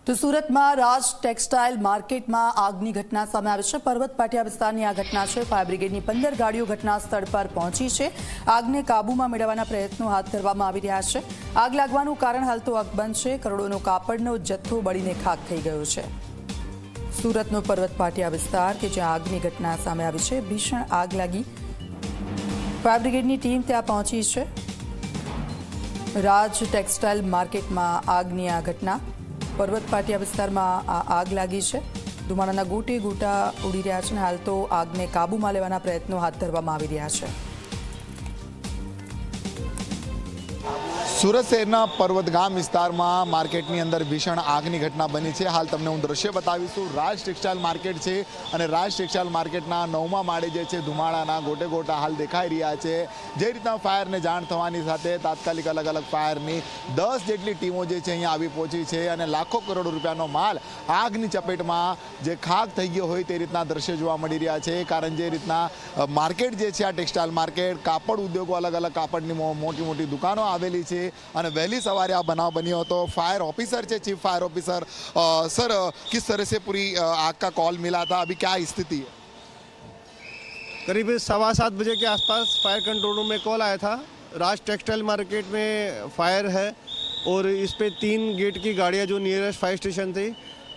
તો સુરતમાં રાજ ટેક્સટાઇલ માર્કેટમાં આગની ઘટના સામે આવી છે। પર્વત પાટિયા વિસ્તારની આ ઘટના છે। ફાયર બ્રિગેડની 15 ગાડીઓ ઘટના સ્થળ પર પહોંચી છે। આગને કાબૂમાં મેળવવાના પ્રયત્નો હાથ ધરવામાં આવી રહ્યા છે। આગ લાગવાનું કારણ હાલ તો અકબંધ છે। કરોડોનો કાપડનો જથ્થો બળીને ખાખ થઈ ગયો છે। સુરતનો પર્વત પાટિયા વિસ્તાર કે જ્યાં આગની ઘટના સામે આવી છે। ભીષણ આગ લાગી, ફાયર બ્રિગેડની ટીમ ત્યાં પહોંચી છે। રાજ ટેક્સટાઇલ માર્કેટમાં આગની આ ઘટના, પર્વત પાટિયા વિસ્તારમાં આ આગ લાગી છે। ધુમાડાના ગોટે ગોટા ઉડી રહ્યા છે અને હાલ તો આગને કાબૂમાં લેવાના પ્રયત્નો હાથ ધરવામાં આવી રહ્યા છે। સુરત શહેરના પર્વતગામ વિસ્તારમાં માર્કેટની અંદર ભીષણ આગની ઘટના બની છે। હાલ તમને હું દ્રશ્ય બતાવીશું। રાજ ટેક્સટાઇલ માર્કેટ છે અને રાજ ટેક્સટાઇલ માર્કેટના 9મા માળે જે છે ધુમાડાના ગોટે ગોટા હાલ દેખાઈ રહ્યા છે। જે રીતના ફાયરને જાણ થવાની સાથે તાત્કાલિક અલગ અલગ ફાયરની 10 જેટલી ટીમો જે છે અહીંયા આવી પહોંચી છે અને લાખો કરોડો રૂપિયાનો માલ આગની ચપેટમાં જે ખાખ થઈ ગયો હોય તે રીતના દ્રશ્ય જોવા મળી રહ્યા છે। કારણ જે રીતના માર્કેટ જે છે આ ટેક્સટાઇલ માર્કેટ, કાપડ ઉદ્યોગો, અલગ અલગ કાપડની મોટી મોટી દુકાનો આવેલી છે અને वहली सवारे आ बनाव बनियो। तो फायर ऑफिसर है, चीफ फायर ऑफिसर सर, किस तरह से पूरी आग का कॉल मिला था, अभी क्या स्थिति है? करीब 7:15 बजे के आसपास फायर कंट्रोल रूम में कॉल आया था। राज टेक्सटाइल मार्केट में फायर है और इस पे 3 गेट की गाड़ियां जो नियरेस्ट फायर स्टेशन थी,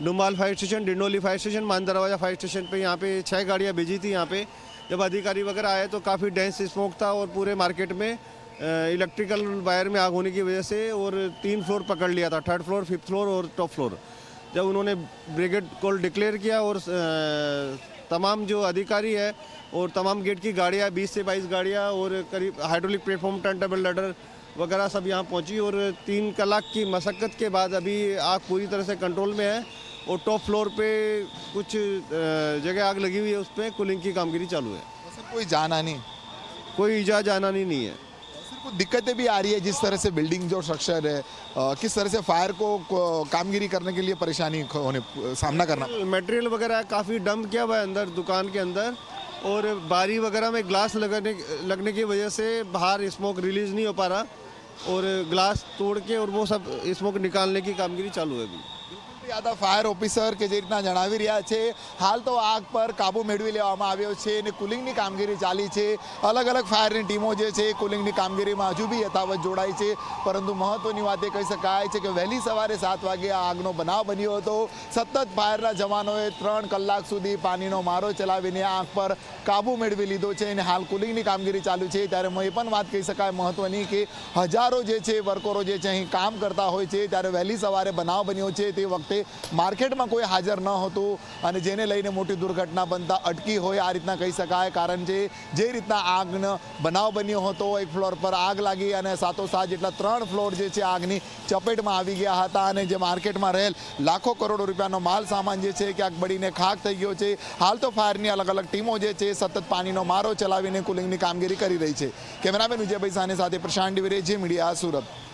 Dumbhal fire station, Dindoli fire station, Maan Darwaja fire station पे यहाँ पे 6 गाड़ियाँ भेजी थी। यहाँ पे जब अधिकारी वगैरह आए तो काफ़ी डेंस स्मोक था और पूरे मार्केट में इलेक्ट्रिकल वायर में आग होने की वजह से और 3 फ्लोर पकड़ लिया था, 3rd फ्लोर, 5th फ्लोर और टॉप फ्लोर। जब उन्होंने ब्रिगेड कॉल डिक्लेयर किया और तमाम जो अधिकारी है और तमाम गेट की गाड़ियाँ 20 से 22 गाड़ियाँ और करीब hydraulic platform, turn table ladder वगैरह सब यहाँ पहुँची और 3 कलाक की मशक्क़त के बाद अभी आग पूरी तरह से कंट्रोल में है और टॉप फ्लोर पे कुछ जगह आग लगी हुई है, उस पर कूलिंग की कामगिरी चालू है। सर कोई जाना नहीं, कोई ईजा जाना नहीं है। कुछ दिक्कतें भी आ रही है जिस तरह से बिल्डिंग जो स्ट्रक्चर है, किस तरह से फायर को कामगिरी करने के लिए परेशानी होने सामना करना? मटेरियल वगैरह काफ़ी डंप किया हुआ है अंदर दुकान के अंदर और बारी वगैरह में ग्लास लगने की वजह से बाहर स्मोक रिलीज नहीं हो पा रहा और ग्लास तोड़ के और वो सब स्मोक निकालने की कामगिरी चालू है अभी। યાદવ ફાયર ઓફિસર કે જે રીતના જણાવી રહ્યા છે, હાલ તો આગ પર કાબુ મેળવી લેવામાં આવ્યો છે અને કુલિંગની કામગીરી ચાલી છે। અલગ અલગ ફાયરની ટીમો જે છે કુલિંગની કામગીરીમાં હજુ બી યથાવત જોડાઈ છે। પરંતુ મહત્વની વાત એ કહી શકાય છે કે વહેલી સવારે 7 વાગે આ આગનો બનાવ બન્યો હતો। સતત ફાયરના જવાનોએ 3 કલાક સુધી પાણીનો મારો ચલાવીને આગ પર કાબુ મેળવી લીધો છે અને હાલ કુલિંગની કામગીરી ચાલુ છે। ત્યારે એ પણ વાત કહી શકાય મહત્વની કે હજારો જે છે વર્કરો જે છે અહીં કામ કરતા હોય છે। ત્યારે વહેલી સવારે બનાવ બન્યો છે તે વખતે માર્કેટમાં કોઈ હાજર ન હતું અને જેને લઈને મોટી દુર્ઘટના બનતા અટકી હોય આ રીતના કહી શકાય। કારણ જે રીતના આગનો બનાવ બન્યો હતો, એક ફ્લોર પર આગ લાગી અને સાથોસાથ જેટલા 3 ફ્લોર જે છે આગની ચપેટમાં આવી ગયા હતા અને જે માર્કેટમાં રહેલ લાખો કરોડો રૂપિયાનો માલ સામાન જે છે ક્યાંક બળીને ખાખ થઈ ગયો છે। હાલ તો ફાયરની અલગ અલગ ટીમો જે છે સતત પાણીનો મારો ચલાવીને કુલિંગની કામગીરી કરી રહી છે। કેમેરામેન વિજયભાઈ સાની સાથે પ્રશાંત દિવેરે, જે મીડિયા, સુરત।